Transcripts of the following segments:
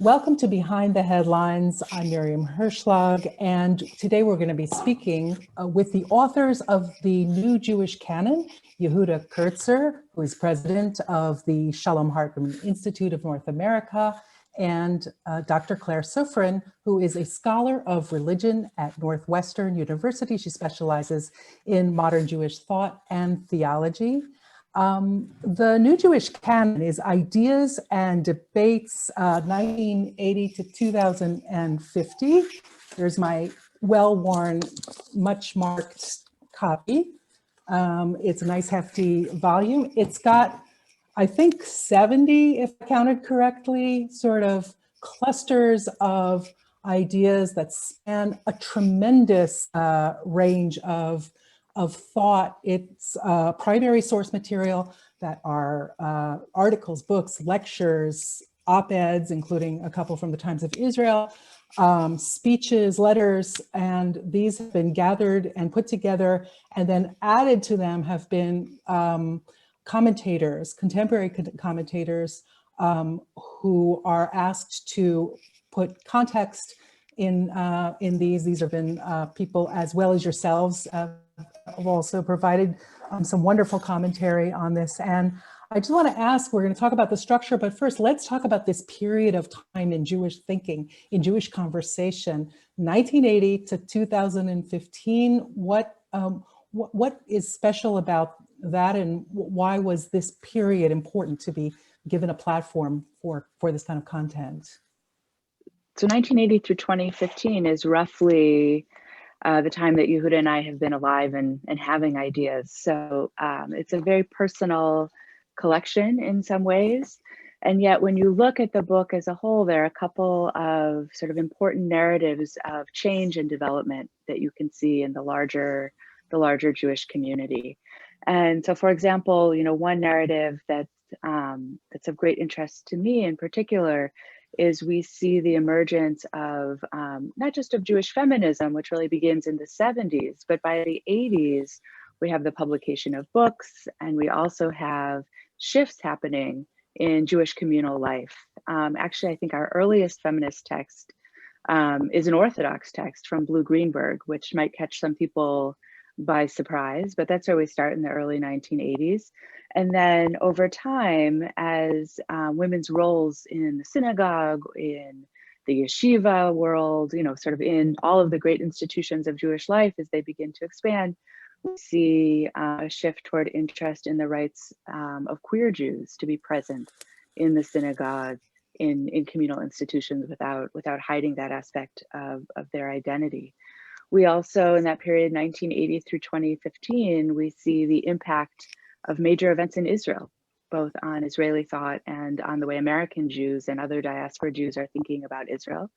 Welcome to Behind the Headlines. I'm Miriam Herschlag, and today we're going to be speaking with the authors of the new Jewish Canon, Yehuda Kurtzer, who is president of the Shalom Hartman Institute of North America, and Dr. Claire Sufrin, who is a scholar of religion at Northwestern University. She specializes in modern Jewish thought and theology. The New Jewish Canon is Ideas and Debates, 1980 to 2050. There's my well-worn, much marked copy. It's a nice hefty volume. It's got, I think, 70, if I counted correctly, sort of clusters of ideas that span a tremendous range of thought. It's primary source material that are articles, books, lectures, op-eds, including a couple from the Times of Israel, speeches, letters, and these have been gathered and put together, and then added to them have been commentators, contemporary commentators, who are asked to put context in these. These have been people as well as yourselves have also provided some wonderful commentary on this. And I just want to ask, we're going to talk about the structure, but first let's talk about this period of time in Jewish thinking, in Jewish conversation, 1980 to 2015. What is special about that, and why was this period important to be given a platform for this kind of content? So 1980 through 2015 is roughly the time that Yehuda and I have been alive and having ideas. So it's a very personal collection in some ways. And yet when you look at the book as a whole, there are a couple of sort of important narratives of change and development that you can see in the larger Jewish community. And so, for example, one narrative that's of great interest to me in particular is we see the emergence of not just of Jewish feminism, which really begins in the 70s, but by the 80s, we have the publication of books, and we also have shifts happening in Jewish communal life. Actually, I think our earliest feminist text is an Orthodox text from Blue Greenberg, which might catch some people by surprise, but that's where we start in the early 1980s. And then over time, as women's roles in the synagogue, in the yeshiva world, sort of in all of the great institutions of Jewish life, as they begin to expand, we see a shift toward interest in the rights of queer Jews to be present in the synagogue, in communal institutions without hiding that aspect of their identity. We also, in that period, 1980 through 2015, we see the impact of major events in Israel, both on Israeli thought and on the way American Jews and other diaspora Jews are thinking about Israel.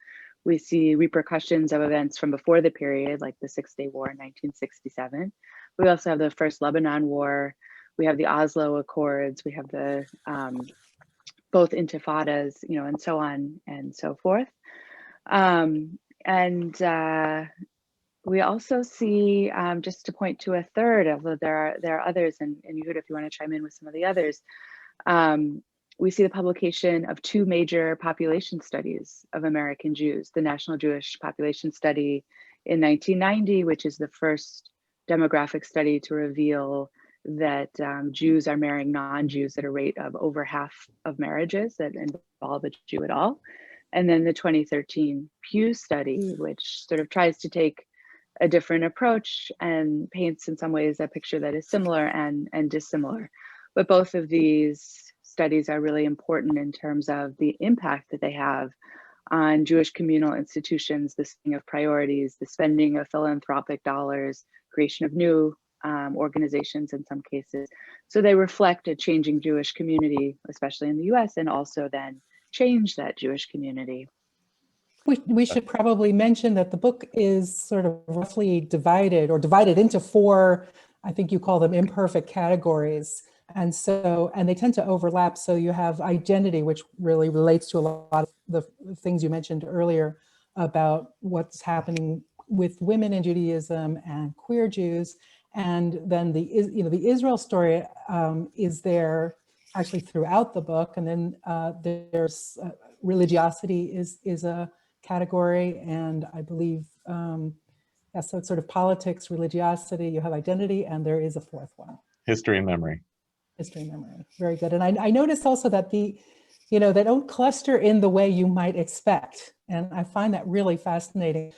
We see repercussions of events from before the period, like the Six-Day War in 1967. We also have the First Lebanon War. We have the Oslo Accords. We have the both intifadas, and so on and so forth. We also see, just to point to a third, although there are others, and Yehuda, if you want to chime in with some of the others, we see the publication of two major population studies of American Jews, the National Jewish Population Study in 1990, which is the first demographic study to reveal that Jews are marrying non-Jews at a rate of over half of marriages that involve a Jew at all. And then the 2013 Pew study, which sort of tries to take a different approach and paints in some ways a picture that is similar and dissimilar. But both of these studies are really important in terms of the impact that they have on Jewish communal institutions, the setting of priorities, the spending of philanthropic dollars, creation of new organizations in some cases. So they reflect a changing Jewish community, especially in the US, and also then change that Jewish community. We should probably mention that the book is sort of roughly divided into four, I think you call them imperfect categories. And they tend to overlap. So you have identity, which really relates to a lot of the things you mentioned earlier about what's happening with women in Judaism and queer Jews. And then the Israel story is there actually throughout the book. And then there's religiosity is a category, and I believe, yeah, so it's sort of politics, religiosity, you have identity, and there is a fourth one. History and memory. History and memory, very good. And I noticed also that they don't cluster in the way you might expect. And I find that really fascinating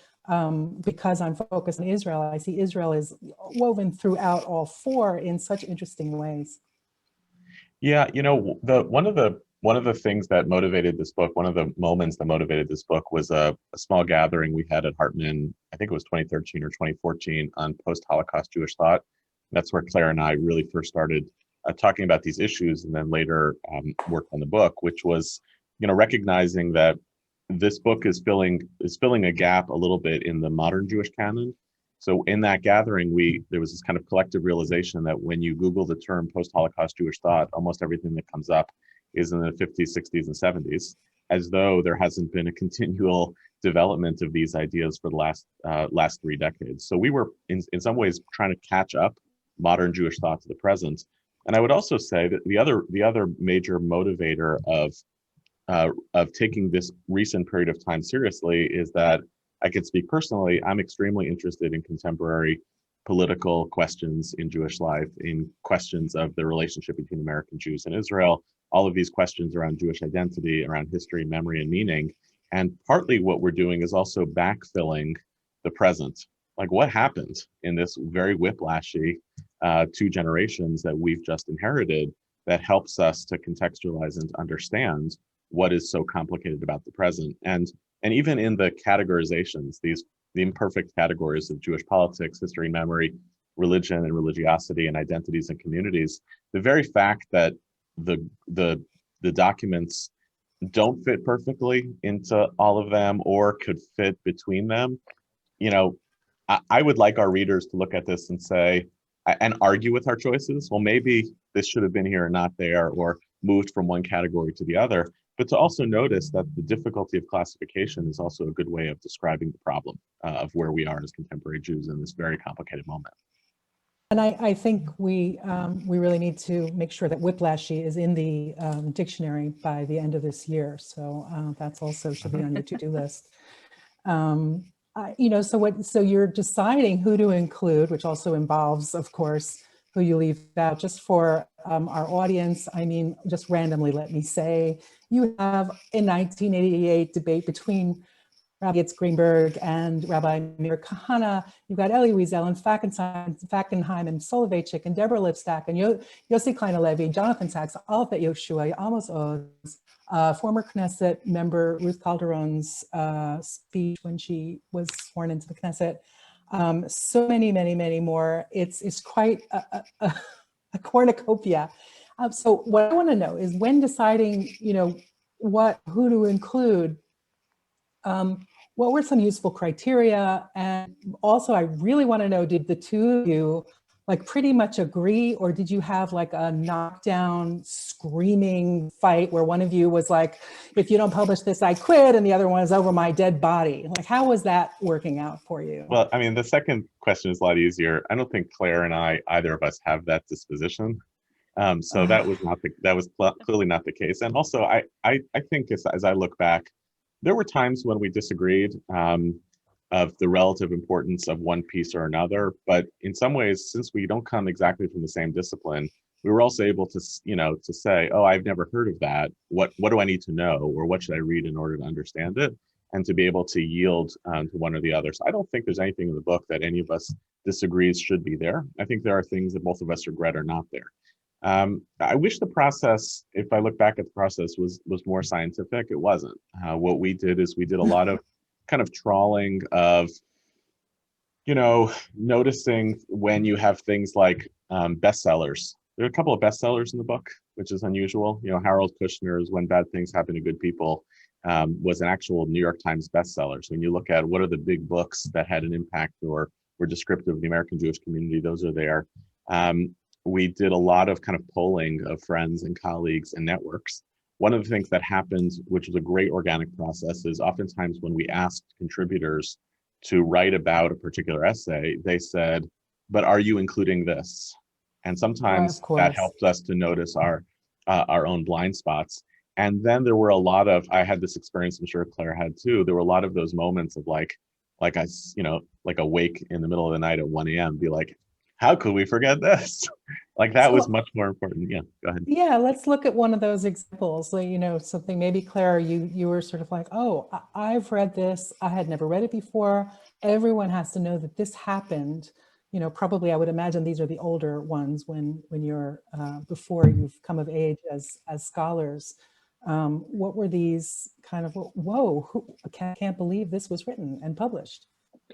because I'm focused on Israel. I see Israel is woven throughout all four in such interesting ways. Yeah, one of the things that motivated this book, one of the moments that motivated this book was a small gathering we had at Hartman. I think it was 2013 or 2014 on post-Holocaust Jewish thought. That's where Claire and I really first started talking about these issues, and then later worked on the book, which was, recognizing that this book is filling a gap a little bit in the modern Jewish canon. So in that gathering, there was this kind of collective realization that when you Google the term post-Holocaust Jewish thought, almost everything that comes up is in the 50s, 60s, and 70s, as though there hasn't been a continual development of these ideas for the last 3 decades. So we were in some ways trying to catch up modern Jewish thought to the present. And I would also say that the other major motivator of taking this recent period of time seriously is that I can speak personally. I'm extremely interested in contemporary political questions in Jewish life, in questions of the relationship between American Jews and Israel, all of these questions around Jewish identity, around history, memory, and meaning. And partly what we're doing is also backfilling the present. Like, what happened in this very whiplashy 2 generations that we've just inherited that helps us to contextualize and to understand what is so complicated about the present. And even in the categorizations, the imperfect categories of Jewish politics, history, memory, religion and religiosity, and identities and communities, the very fact that the documents don't fit perfectly into all of them or could fit between them, I would like our readers to look at this and say, and argue with our choices. Well, maybe this should have been here and not there, or moved from one category to the other. But to also notice that the difficulty of classification is also a good way of describing the problem of where we are as contemporary Jews in this very complicated moment. And I think we really need to make sure that whiplashy is in the dictionary by the end of this year. So that's also should be on your to-do list. So you're deciding who to include, which also involves, of course, who you leave out. Just for our audience, just randomly, let me say, you have a 1988 debate between Rabbi Yitzhak Greenberg and Rabbi Meir Kahana. You've got Elie Wiesel and Fackenheim and Soloveitchik and Deborah Lipstack and Yossi Klein-Halevi, Jonathan Sachs, Alfred Yoshua, Amos Oz, former Knesset member Ruth Calderon's speech when she was sworn into the Knesset. So many, many, many more. It's quite a cornucopia. So what I want to know is, when deciding, who to include, what were some useful criteria? And also, I really want to know, did the two of you pretty much agree, or did you have a knockdown, screaming fight where one of you was like, if you don't publish this, I quit, and the other one is over my dead body? How was that working out for you? Well, the second question is a lot easier. I don't think Claire and either of us have that disposition. So that was clearly not the case. And also, I think as I look back, there were times when we disagreed of the relative importance of one piece or another. But in some ways, since we don't come exactly from the same discipline, we were also able to say, oh, I've never heard of that. What do I need to know, or what should I read in order to understand it? And to be able to yield to one or the other. So I don't think there's anything in the book that any of us disagrees should be there. I think there are things that both of us regret are not there. I wish the process, if I look back at the process, was more scientific. It wasn't. What we did is we did a lot of kind of trawling of, noticing when you have things like bestsellers. There are a couple of bestsellers in the book, which is unusual. Harold Kushner's "When Bad Things Happen to Good People" was an actual New York Times bestseller. So when you look at what are the big books that had an impact or were descriptive of the American Jewish community, those are there. We did a lot of kind of polling of friends and colleagues and networks. One of the things that happened, which was a great organic process, is oftentimes when we asked contributors to write about a particular essay, they said, but are you including this? And sometimes that helped us to notice our own blind spots. And then there were a lot of, I had this experience, I'm sure Claire had too. There were a lot of those moments of like like awake in the middle of the night at 1 a.m. be like, how could we forget this? Like that was much more important. Yeah, go ahead. Yeah, let's look at one of those examples. Like, something maybe, Claire, you were sort of like, oh, I've read this. I had never read it before. Everyone has to know that this happened. Probably I would imagine these are the older ones when you're before you've come of age as scholars. What were these kind of, whoa, I can't believe this was written and published?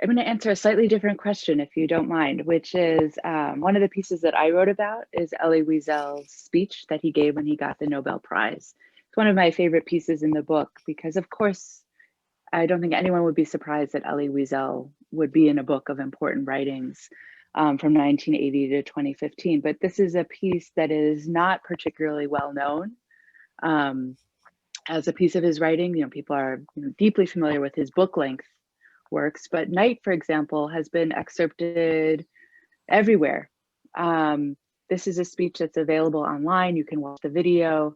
I'm going to answer a slightly different question, if you don't mind, which is one of the pieces that I wrote about is Elie Wiesel's speech that he gave when he got the Nobel Prize. It's one of my favorite pieces in the book because, of course, I don't think anyone would be surprised that Elie Wiesel would be in a book of important writings from 1980 to 2015. But this is a piece that is not particularly well known as a piece of his writing. People are deeply familiar with his book length works, but Night, for example, has been excerpted everywhere. This is a speech that's available online. You can watch the video.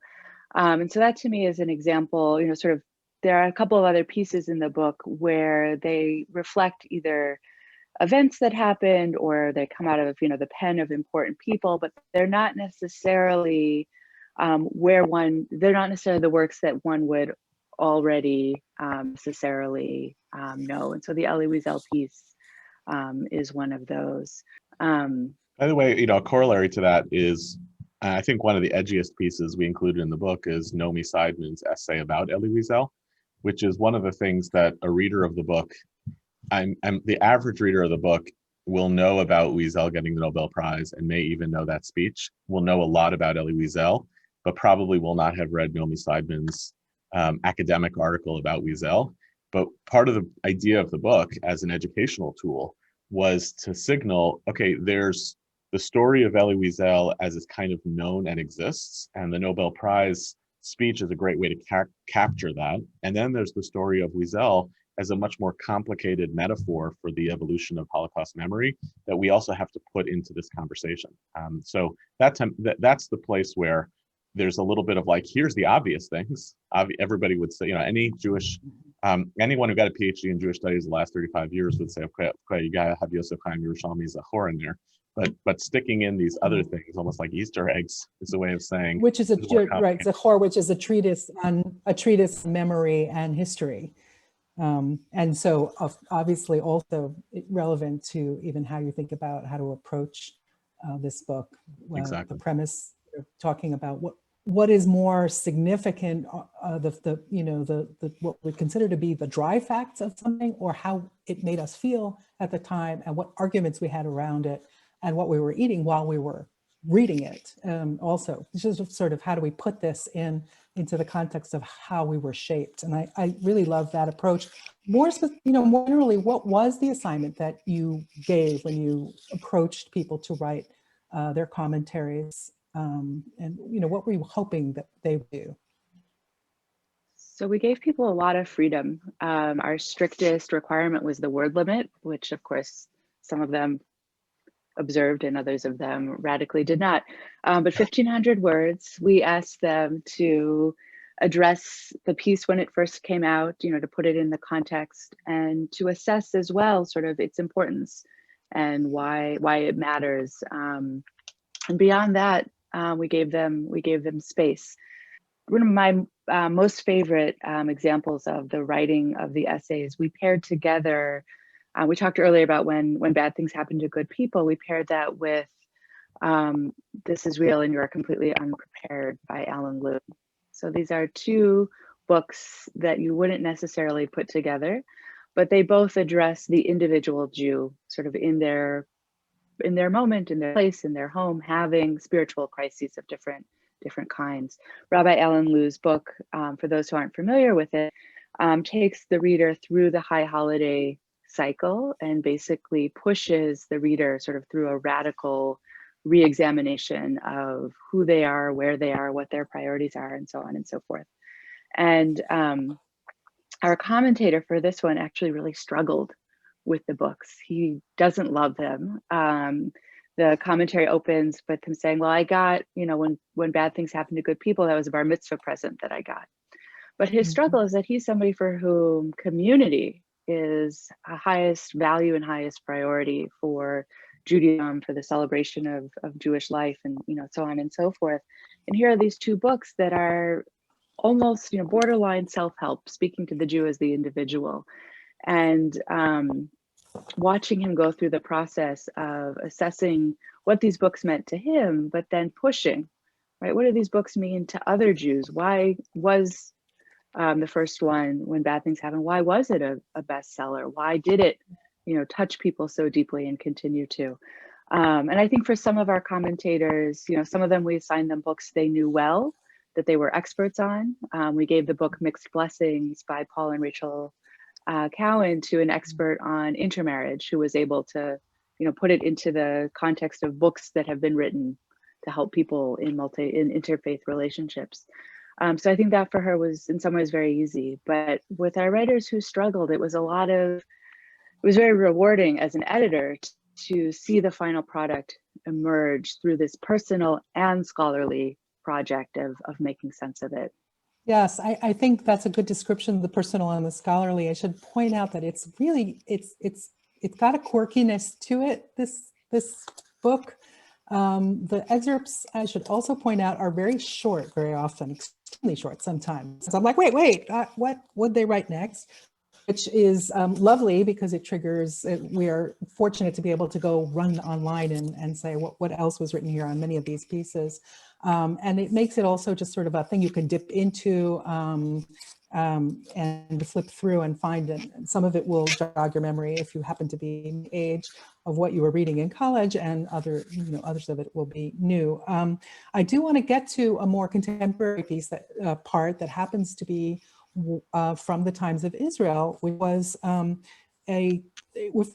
And so that to me is an example, sort of, there are a couple of other pieces in the book where they reflect either events that happened or they come out of, the pen of important people, but they're not necessarily they're not necessarily the works that one would already necessarily know. And so the Elie Wiesel piece is one of those. By the way, a corollary to that is, I think one of the edgiest pieces we included in the book is Naomi Seidman's essay about Elie Wiesel, which is one of the things that a reader of the book, the average reader of the book will know about Wiesel getting the Nobel Prize and may even know that speech, will know a lot about Elie Wiesel, but probably will not have read Naomi Seidman's academic article about Wiesel. But part of the idea of the book as an educational tool was to signal, okay, there's the story of Elie Wiesel as it's kind of known and exists, and the Nobel Prize speech is a great way to capture that. And then there's the story of Wiesel as a much more complicated metaphor for the evolution of Holocaust memory that we also have to put into this conversation. So that's the place where there's a little bit of like, here's the obvious things. Everybody would say, any Jewish, anyone who got a PhD in Jewish studies the last 35 years would say, okay, you gotta have Yosef Chaim Yerushalmi Zachor in there. But sticking in these other things, almost like Easter eggs, is a way of saying, which is right, Zachor, which is a treatise on memory and history. And so obviously also relevant to even how you think about how to approach this book. Exactly. The premise talking about what is more significant, what we consider to be the dry facts of something, or how it made us feel at the time, and what arguments we had around it, and what we were eating while we were reading it. Also, this is sort of how do we put this into the context of how we were shaped. And I really love that approach. More generally, what was the assignment that you gave when you approached people to write their commentaries? And what were you hoping that they would do? So we gave people a lot of freedom. Our strictest requirement was the word limit, which of course some of them observed and others of them radically did not. But 1,500 words, we asked them to address the piece when it first came out, to put it in the context and to assess as well sort of its importance and why it matters. And beyond that, we gave them space. One of my most favorite examples of the writing of the essays, we paired together. We talked earlier about when bad things happen to good people. We paired that with This Is Real and You're Completely Unprepared by Alan Lew. So these are two books that you wouldn't necessarily put together, but they both address the individual Jew sort of in their moment, in their place, in their home, having spiritual crises of different kinds. Rabbi Alan Lew's book, for those who aren't familiar with it, takes the reader through the high holiday cycle and basically pushes the reader sort of through a radical re-examination of who they are, where they are, what their priorities are, and so on and so forth. And our commentator for this one actually really struggled with the books. He doesn't love them. the commentary opens with him saying, well, I got, when bad things happen to good people, that was a bar mitzvah present that I got. But his struggle is that he's somebody for whom community is a highest value and highest priority for Judaism, for the celebration of Jewish life, and so on and so forth. And here are these two books that are almost borderline self-help, speaking to the Jew as the individual, and watching him go through the process of assessing what these books meant to him, but then pushing, right? What do these books mean to other Jews? Why was the first one, When Bad Things Happen, why was it a bestseller? Why did it, touch people so deeply and continue to? And I think for some of our commentators, some of them, we assigned them books they knew well, that they were experts on. We gave the book Mixed Blessings by Paul and Rachel Cowan to an expert on intermarriage, who was able to, put it into the context of books that have been written to help people in interfaith relationships. So I think that for her was in some ways very easy. But with our writers who struggled, it was very rewarding as an editor to see the final product emerge through this personal and scholarly project of making sense of it. Yes, I think that's a good description of the personal and the scholarly. I should point out that it's got a quirkiness to it, this book. The excerpts, I should also point out, are very short, very often, extremely short sometimes. So I'm like, wait, what would they write next? Which is lovely because it triggers, we are fortunate to be able to go run online and say what else was written here on many of these pieces. And it makes it also just sort of a thing you can dip into and flip through and find it. And some of it will jog your memory if you happen to be in the age of what you were reading in college, and others of it will be new. I do want to get to a more contemporary piece that happens to be from the times of Israel, which was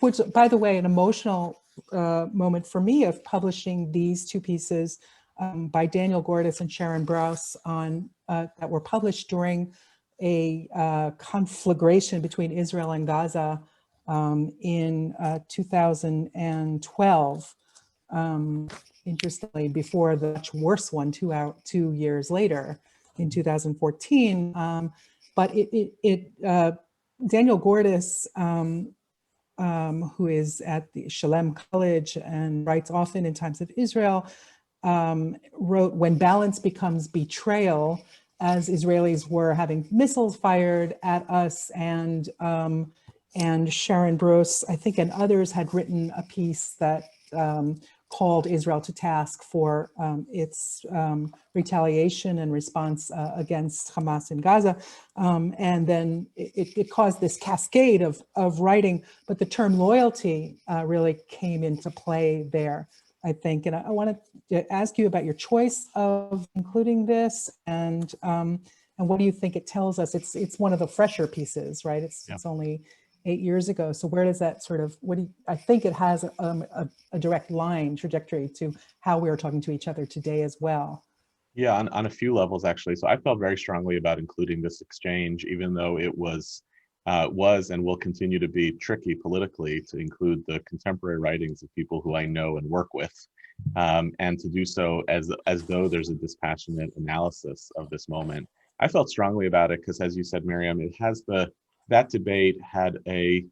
which, by the way, an emotional moment for me of publishing these two pieces by Daniel Gordis and Sharon Brous that were published during a conflagration between Israel and Gaza in 2012. Interestingly, before the much worse one 2 years later in 2014. But Daniel Gordis, who is at the Shalom College and writes often in Times of Israel, wrote When Balance Becomes Betrayal, as Israelis were having missiles fired at us, and Sharon Brous, I think, and others had written a piece that called Israel to task for its retaliation and response against Hamas in Gaza. And then it caused this cascade of writing, but the term loyalty really came into play there, I think. And I wanted to ask you about your choice of including this, and what do you think it tells us? It's one of the fresher pieces, right? It's only 8 years ago. So where does that sort of, I think it has a direct trajectory to how we are talking to each other today as well. Yeah, on a few levels, actually. So I felt very strongly about including this exchange, even though it was and will continue to be tricky politically to include the contemporary writings of people who I know and work with, and to do so as though there's a dispassionate analysis of this moment. I felt strongly about it because, as you said, Miriam, it has that debate had a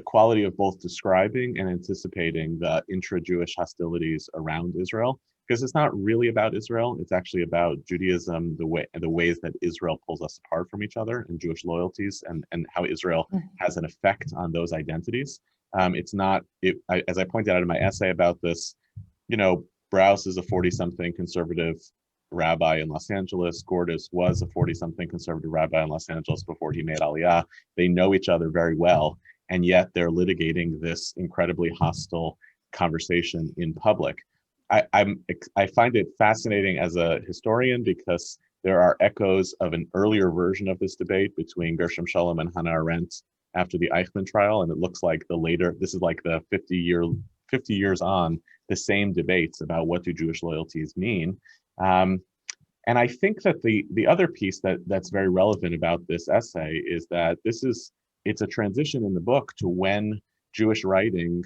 quality of both describing and anticipating the intra-Jewish hostilities around Israel, because it's not really about Israel. It's actually about Judaism, the ways that Israel pulls us apart from each other, and Jewish loyalties, and how Israel has an effect on those identities. It's not, as I pointed out in my essay about this, Brous is a 40-something conservative rabbi in Los Angeles. Gordis was a 40-something conservative rabbi in Los Angeles before he made Aliyah. They know each other very well, and yet they're litigating this incredibly hostile conversation in public. I find it fascinating as a historian because there are echoes of an earlier version of this debate between Gershom Scholem and Hannah Arendt after the Eichmann trial, and it looks like this is like the 50 years on, the same debates about what do Jewish loyalties mean. And I think that the other piece that's very relevant about this essay is that it's a transition in the book to when Jewish writing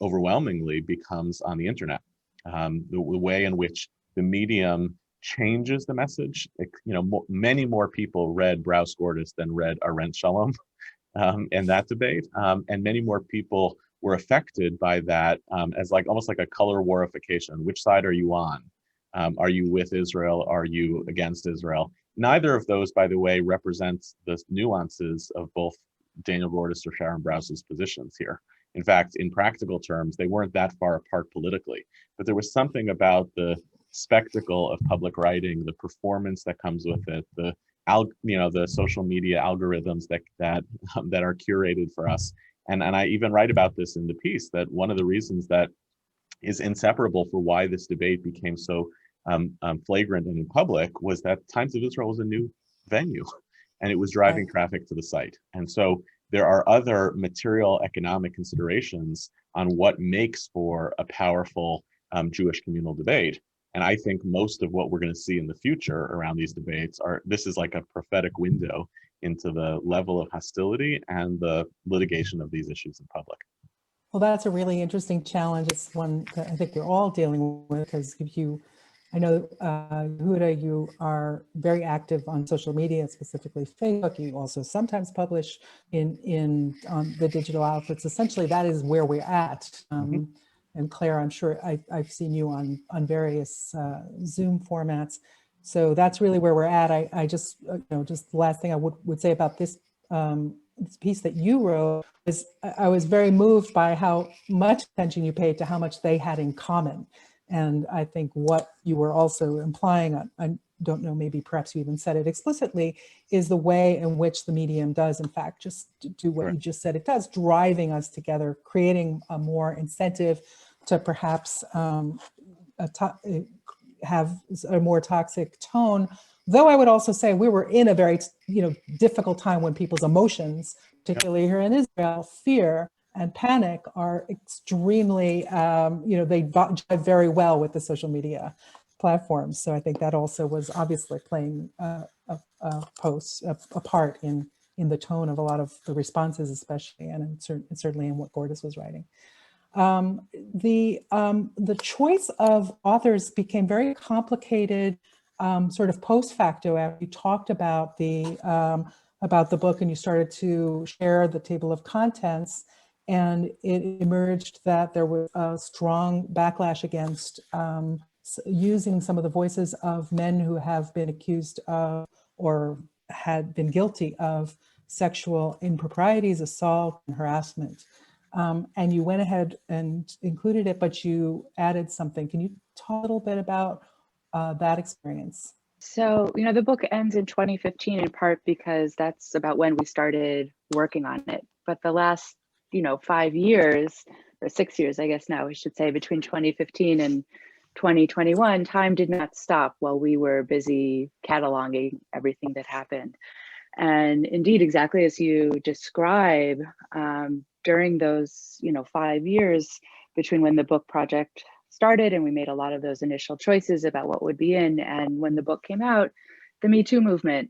overwhelmingly becomes on the internet. The way in which the medium changes the message. Many more people read Braus Gordis than read Arendt Shalom in that debate, and many more people were affected by that as almost like a color warification. Which side are you on? Are you with Israel? Are you against Israel? Neither of those, by the way, represents the nuances of both Daniel Gordis or Sharon Braus's positions here. In fact, in practical terms, they weren't that far apart politically, but there was something about the spectacle of public writing, the performance that comes with it, the social media algorithms that are curated for us. And I even write about this in the piece, that one of the reasons that is inseparable for why this debate became so flagrant and in public was that Times of Israel was a new venue, and it was driving traffic to the site. And so there are other material economic considerations on what makes for a powerful Jewish communal debate. And I think most of what we're going to see in the future around these debates this is like a prophetic window into the level of hostility and the litigation of these issues in public. Well, that's a really interesting challenge. It's one that I think we're all dealing with, because I know, Yehuda, you are very active on social media, specifically Facebook. You also sometimes publish in the digital outlets. Essentially, that is where we're at. And Claire, I'm sure I've seen you on various Zoom formats. So that's really where we're at. I just, just the last thing I would say about this piece that you wrote is I was very moved by how much attention you paid to how much they had in common. And I think what you were also implying, I don't know, maybe perhaps you even said it explicitly, is the way in which the medium does, in fact, just do what you just said. It does, driving us together, creating a more incentive to perhaps have a more toxic tone. Though I would also say we were in a very difficult time when people's emotions, particularly here in Israel, fear and panic are extremely, they jive very well with the social media platforms. So I think that also was obviously playing a part in the tone of a lot of the responses, especially, and certainly in what Gordis was writing. The choice of authors became very complicated, sort of post facto, after you talked about the book and you started to share the table of contents. And it emerged that there was a strong backlash against using some of the voices of men who have been accused of or had been guilty of sexual improprieties, assault, and harassment. And you went ahead and included it, but you added something. Can you talk a little bit about that experience? So, the book ends in 2015 in part because that's about when we started working on it. But the last 5 years, or 6 years, I guess now we should say, between 2015 and 2021, time did not stop while we were busy cataloging everything that happened. And indeed, exactly as you describe, during those 5 years between when the book project started and we made a lot of those initial choices about what would be in, and when the book came out, the Me Too movement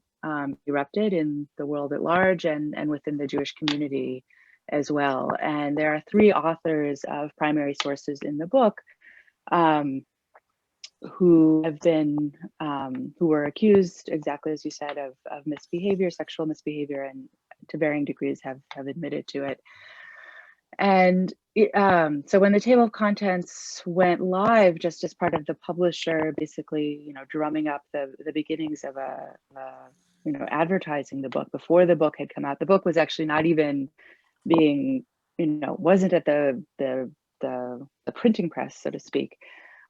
erupted in the world at large and within the Jewish community as well. And there are 3 authors of primary sources in the book who have been, who were accused, exactly as you said, of misbehavior, sexual misbehavior, and to varying degrees have admitted to it. And so when the table of contents went live, just as part of the publisher basically, drumming up the beginnings of advertising the book before the book had come out, the book was actually not even being, wasn't at the printing press, so to speak.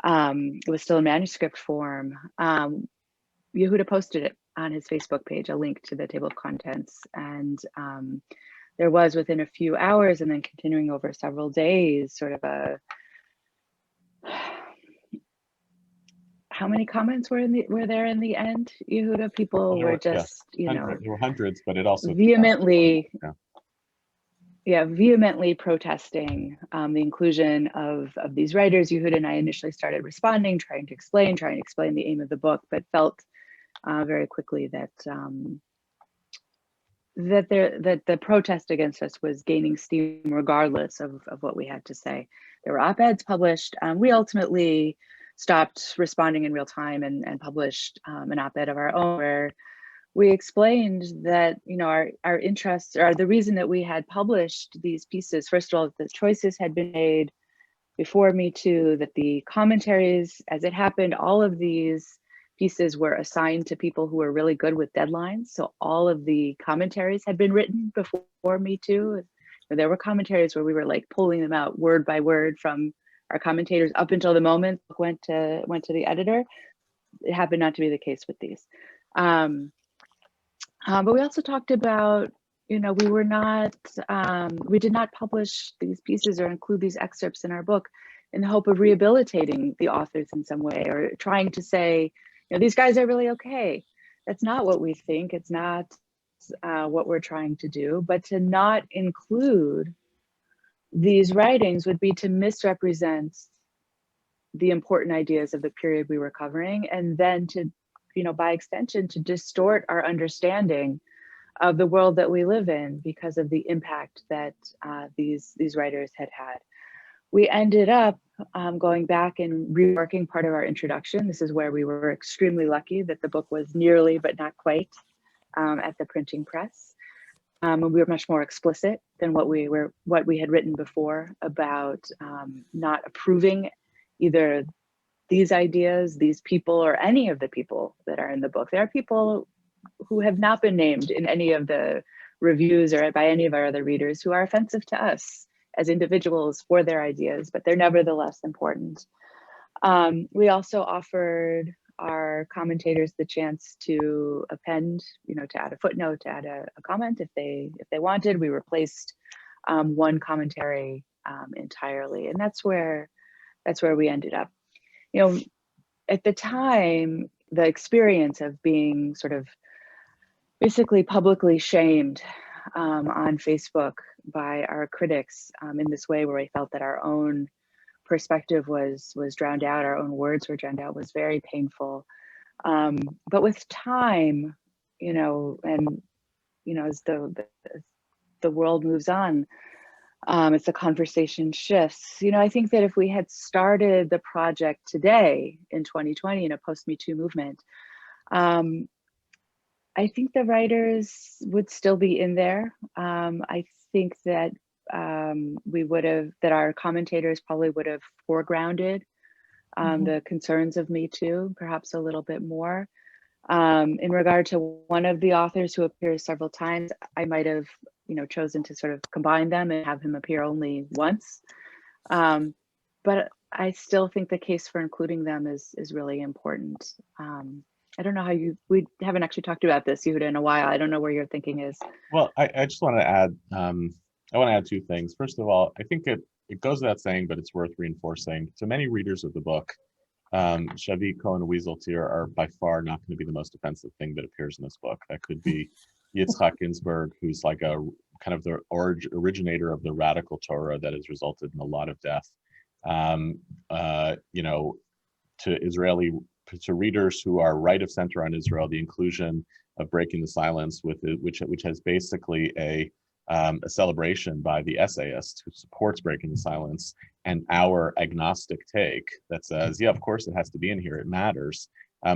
It was still in manuscript form. Yehuda posted it on his Facebook page, a link to the table of contents, and there was, within a few hours and then continuing over several days, sort of how many comments were there in the end, Yehuda? People were just, there were hundreds, but it also vehemently protesting the inclusion of these writers. Yehuda and I initially started responding, trying to explain the aim of the book, but felt very quickly that that the protest against us was gaining steam regardless of what we had to say. There were op-eds published. We ultimately stopped responding in real time and published an op-ed of our own where we explained that, you know, our interests, or the reason that we had published these pieces, first of all, the choices had been made before Me Too, that the commentaries, as it happened, all of these pieces were assigned to people who were really good with deadlines. So all of the commentaries had been written before Me Too. There were commentaries where we were like pulling them out word by word from our commentators up until the moment went to the editor. It happened not to be the case with these. But we also talked about, you know, we did not publish these pieces or include these excerpts in our book in the hope of rehabilitating the authors in some way, or trying to say, you know, these guys are really okay. That's not what we think. It's not what we're trying to do. But to not include these writings would be to misrepresent the important ideas of the period we were covering, and then to, you know, by extension, to distort our understanding of the world that we live in because of the impact that these writers had had. We ended up going back and reworking part of our introduction. This is where we were extremely lucky that the book was nearly, but not quite, at the printing press. And we were much more explicit than what we had written before about not approving either these ideas, these people, or any of the people that are in the book. There are people who have not been named in any of the reviews or by any of our other readers who are offensive to us as individuals for their ideas, but they're nevertheless important. We also offered our commentators the chance to append, you know, to add a footnote, to add a comment if they wanted. We replaced one commentary entirely, and that's where we ended up. You know, at the time, the experience of being sort of basically publicly shamed on Facebook by our critics in this way, where we felt that our own perspective was drowned out, our own words were drowned out, was very painful. But with time, you know, and you know, as the world moves on, as the conversation shifts, you know, I think that if we had started the project today in 2020 in a post-Me Too movement, I think the writers would still be in there. I think that that our commentators probably would have foregrounded the concerns of Me Too, perhaps a little bit more. In regard to one of the authors who appears several times, I might have, you know, chosen to sort of combine them and have him appear only once. But I still think the case for including them is really important. I don't know we haven't actually talked about this, Yehuda, in a while. I don't know where your thinking is. Well, I just want to add, I want to add two things. First of all, I think it goes without saying, but it's worth reinforcing. To many readers of the book, Shavit, Cohen, and Weasel Tear are by far not going to be the most offensive thing that appears in this book. That could be Yitzhak Ginsburg, who's like a kind of the originator of the radical Torah that has resulted in a lot of death. You know, to readers who are right of center on Israel, the inclusion of Breaking the Silence, which has basically a celebration by the essayist who supports Breaking the Silence, and our agnostic take that says, yeah, of course it has to be in here, it matters.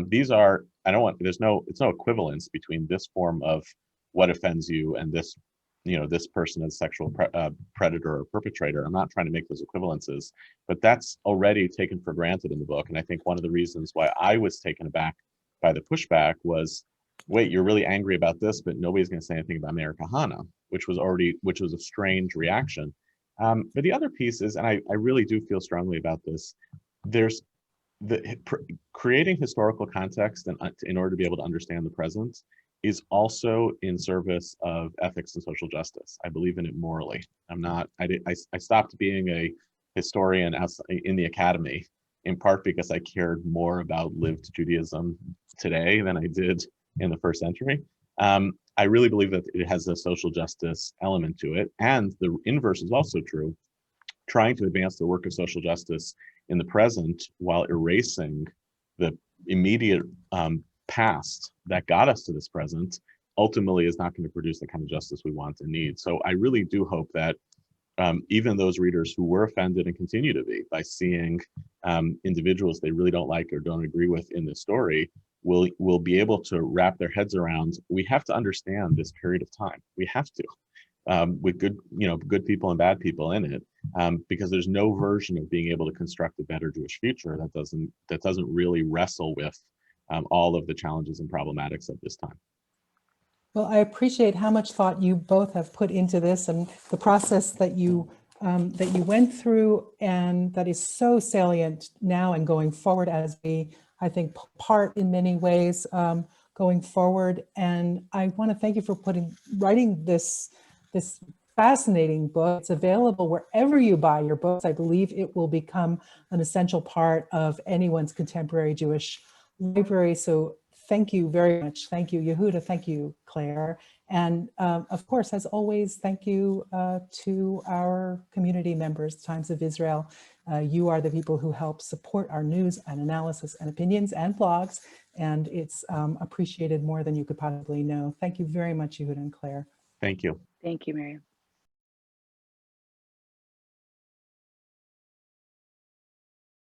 These are, it's no equivalence between this form of what offends you and this, you know, this person as sexual predator or perpetrator. I'm not trying to make those equivalences, but that's already taken for granted in the book. And I think one of the reasons why I was taken aback by the pushback was, wait, you're really angry about this, but nobody's going to say anything about Meir Kahana, which was a strange reaction. But the other piece is, and I really do feel strongly about this, there's creating historical context in order to be able to understand the present is also in service of ethics and social justice. I believe in it morally. I stopped being a historian in the academy, in part because I cared more about lived Judaism today than I did in the first century. I really believe that it has a social justice element to it. And the inverse is also true. Trying to advance the work of social justice in the present while erasing the immediate past that got us to this present ultimately is not going to produce the kind of justice we want and need. So I really do hope that even those readers who were offended and continue to be by seeing individuals they really don't like or don't agree with in this story will be able to wrap their heads around, we have to understand this period of time. We have to, with good, good people and bad people in it, because there's no version of being able to construct a better Jewish future that doesn't really wrestle with all of the challenges and problematics of this time. Well, I appreciate how much thought you both have put into this and the process that you went through, and that is so salient now and going forward as I think, part in many ways going forward. And I want to thank you for writing this fascinating book. It's available wherever you buy your books. I believe it will become an essential part of anyone's contemporary Jewish library. So thank you very much. Thank you, Yehuda. Thank you, Claire. And of course, as always, thank you to our community members, Times of Israel. You are the people who help support our news and analysis and opinions and blogs, and it's appreciated more than you could possibly know. Thank you very much, Yehuda and Claire. Thank you. Thank you, Miriam.